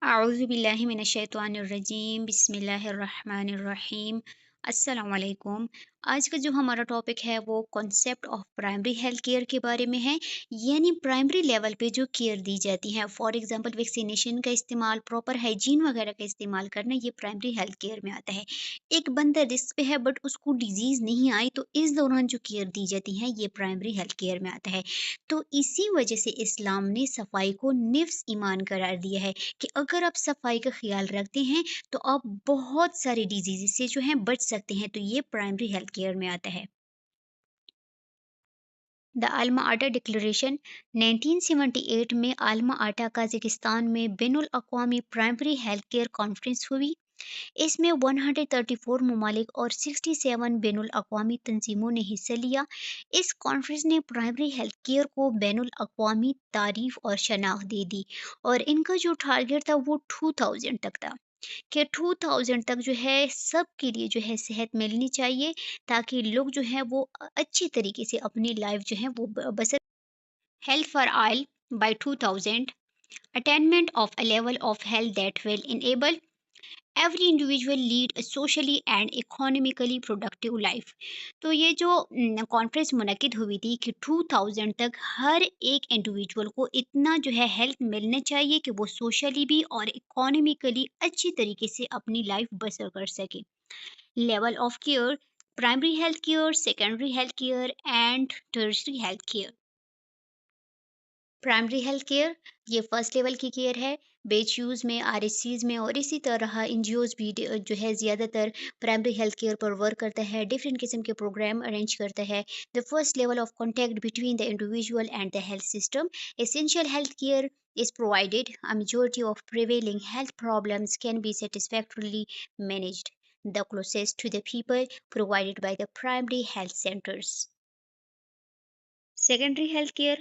आऊज़ुबिल्लाहिमिनश्शैतानिर्रजीम बिस्मिल्लाहिर्रहमानिर्रहीम। अस्सलाम वालेकुम। आज का जो हमारा टॉपिक है वो concept of primary health care के बारे में है। यानी प्राइमरी लेवल पे जो केयर दी जाती है, फॉर एग्जांपल वैक्सीनेशन का इस्तेमाल, प्रॉपर हाइजीन वगैरह का इस्तेमाल करना, ये प्राइमरी हेल्थ केयर में आता है। एक बंदा रिस्क पे है बट उसको डिजीज़ नहीं आई, तो इस दौरान जो केयर दी जाती है ये प्राइमरी हेल्थ केयर में आता है। तो इसी वजह से इस्लाम ने सफाई को निफ्स ईमान करार दिया है कि अगर आप सफाई का ख्याल रखते हैं तो आप बहुत सारी डिजीज़ से जो हैं बच सकते हैं, तो ये प्राइमरी हेल्थ केयर में आता है। द अल्मा आटा डिक्लेरेशन 1978 में अल्मा आटा कजाकिस्तान में बैनुल अक़वामी प्राइमरी हेल्थ केयर कॉन्फ्रेंस हुई। इसमें 134 ममालिक और 67 बैनुल अक़वामी तंजीमों ने हिस्सा लिया। इस कॉन्फ्रेंस ने प्राइमरी हेल्थ केयर को बैनुल अक़वामी तारीफ और शनाख्त दे दी, और इनका जो टारगेट था वो 2000 तक था कि 2000 तक जो है सबके लिए जो है सेहत मिलनी चाहिए, ताकि लोग जो हैं वो अच्छी तरीके से अपनी लाइफ जो है वो बसर। Health for all by 2000, attainment of a level of health that will enable every individual lead a socially and economically productive life। तो ये जो कॉन्फ्रेंस मुनक्किद हुई थी कि 2000 तक हर एक इंडिविजुअल को इतना जो है हेल्थ मिलना चाहिए कि वो सोशली भी और इकोनॉमिकली अच्छी तरीके से अपनी लाइफ बसर कर सके। Level of care: primary health care, secondary health care and tertiary health care. Primary health care ये फर्स्ट लेवल की केयर है। बेच में, आरएससीज में और इसी तरह एनजीओज भी जो है ज़्यादातर प्राइमरी हेल्थ केयर पर वर्क करता है, डिफरेंट किस्म के प्रोग्राम अरेंज करता है। The first level of contact between the individual and the health system. Essential health care is provided. A majority of prevailing health problems can be satisfactorily managed. The closest to the people provided by the primary health centers. Secondary health care: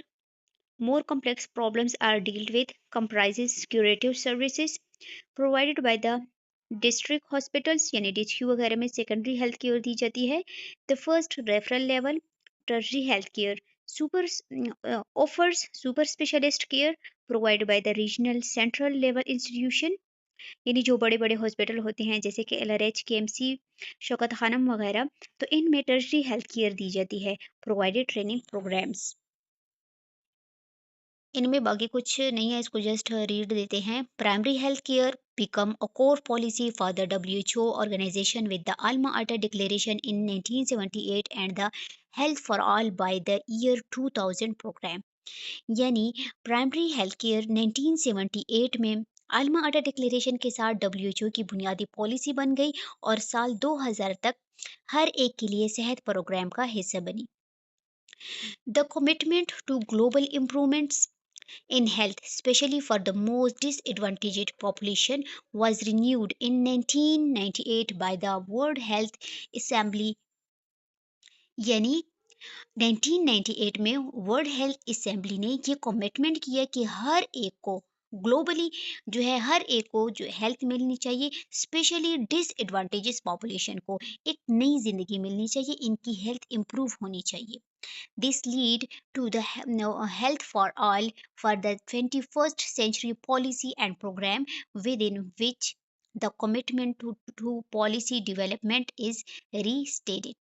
more complex problems are dealt with, comprises curative services provided by the district hospitals यानी DHQ वगैरह में secondary health care दी जाती है। The first referral level tertiary health care super offers super specialist care provided by the regional central level institution. यानी जो बड़े बड़े hospital होते हैं जैसे कि LRH, KMC, शौकत खानम वगैरह, तो इनमें टर्शरी हेल्थ केयर दी जाती है, प्रोवाइडेड ट्रेनिंग प्रोग्राम्स। इनमें बाकी कुछ नहीं है, इसको जस्ट रीड देते हैं। Primary health care become a core policy for the WHO organisation with the Alma Ata declaration in 1978 and the health for all by the year 2000 programme. यानी primary health care 1978 में Alma Ata declaration के साथ WHO की बुनियादी policy बन गई और साल 2000 तक हर एक के लिए सेहत प्रोग्राम का हिस्सा बनी। The commitment to global improvements in health, especially for the most disadvantaged population, was renewed in 1998 by the World Health Assembly। यानी 1998 में वर्ल्ड हेल्थ असेंबली ने ये कमिटमेंट किया कि हर एक को ग्लोबली जो है हर एक को जो हेल्थ मिलनी चाहिए, स्पेशली डिसएडवांटेजेस पॉपुलेशन को एक नई जिंदगी मिलनी चाहिए, इनकी हेल्थ इंप्रूव होनी चाहिए। This lead to the Health for All for the 21st Century policy and program, within which the commitment to policy development is restated।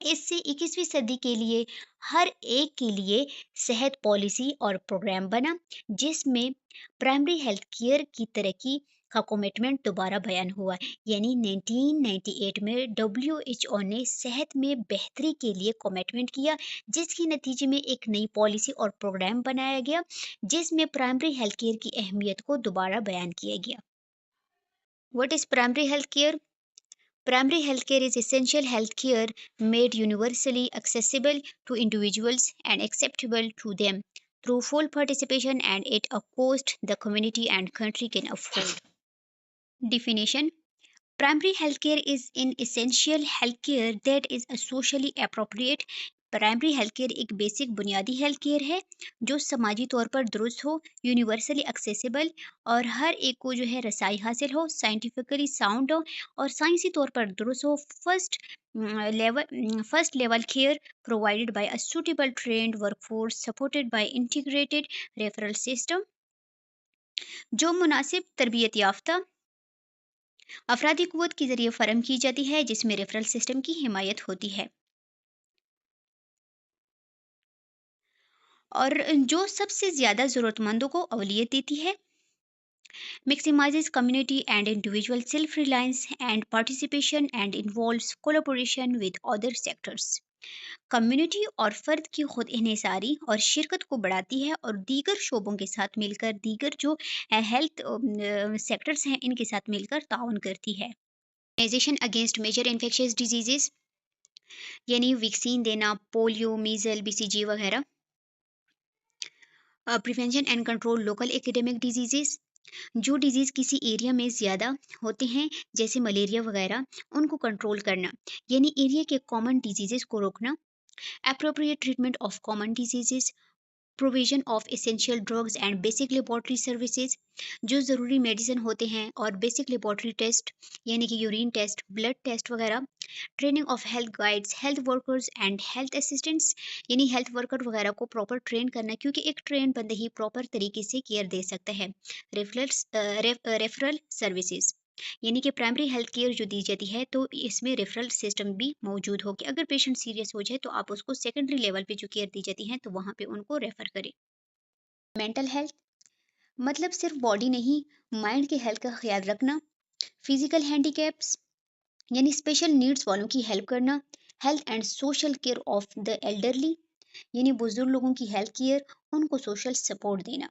इससे 21वीं सदी के लिए हर एक के लिए सेहत पॉलिसी और प्रोग्राम बना, जिसमें प्राइमरी हेल्थ केयर की तरक्की का कमिटमेंट दोबारा बयान हुआ। यानी 1998 में WHO ने सेहत में बेहतरी के लिए कमिटमेंट किया, जिसके नतीजे में एक नई पॉलिसी और प्रोग्राम बनाया गया, जिसमें प्राइमरी हेल्थ केयर की अहमियत को दोबारा बयान किया गया। What is primary health care? Primary healthcare is essential healthcare made universally accessible to individuals and acceptable to them through full participation and at a cost the community and country can afford. Definition: primary healthcare is an essential healthcare that is a socially appropriate। Primary health care एक basic बुनियादी health care है जो समाजी तौर पर दुरुस्त हो, universally accessible और हर एक को जो है रसाई हासिल हो, साइंटिफिकली साउंड हो और साइंसी तौर पर दुरुस्त हो। First level care provided by a suitable trained workforce supported by integrated referral system। जो मुनासिब तरबियत याफ्ता अफरादी क़ुव्वत के ज़रिए फ़राहम की जाती है, जिसमें रेफ़रल सिस्टम की हिमायत होती है। और जो सबसे ज़्यादा ज़रूरतमंदों को अवलियत देती है, maximizes community and individual self-reliance and participation and involves collaboration with other sectors. Community और फ़र्द की खुद इन्हिसारी और शिरकत को बढ़ाती है और दीगर शोबों के साथ मिलकर दीगर जो हेल्थ सेक्टर्स हैं इनके साथ मिलकर ताउन करती है। Organization against major infectious diseases यानी वैक्सीन देना, पोलियो, मीज़ल, बीसीजी वगैरह। Prevention and control local epidemic diseases, जो डिजीज़ किसी एरिया में ज़्यादा होते हैं जैसे मलेरिया वगैरह, उनको कंट्रोल करना यानी एरिया के कॉमन डिजीज़ को रोकना। Appropriate treatment of common disease, provision of essential drugs and basic laboratory services, जो ज़रूरी मेडिसिन होते हैं और बेसिक लेबॉर्ट्री टेस्ट यानी कि यूरिन टेस्ट, ब्लड टेस्ट वगैरह। Training of health guides, health workers and health assistants, यानी हेल्थ वर्कर वगैरह को प्रॉपर ट्रेन करना, क्योंकि एक ट्रेन बंदा ही प्रॉपर तरीके से केयर दे सकता है। रेफरल सर्विसेज यानी कि प्राइमरी हेल्थ केयर जो दी जाती है, तो इसमें रेफरल सिस्टम भी मौजूद हो कि अगर पेशेंट सीरियस हो जाए तो आप उसको सेकेंडरी लेवल पे जो केयर दी जाती है तो वहाँ पे उनको रेफर करें। मेंटल हेल्थ मतलब सिर्फ बॉडी नहीं, माइंड के हेल्थ का ख्याल रखना। फिजिकल हैंडीकैप्स यानी स्पेशल नीड्स वालों की हेल्प करना। Health and social care of the elderly यानी बुजुर्ग लोगों की हेल्थ केयर, उनको सोशल सपोर्ट देना।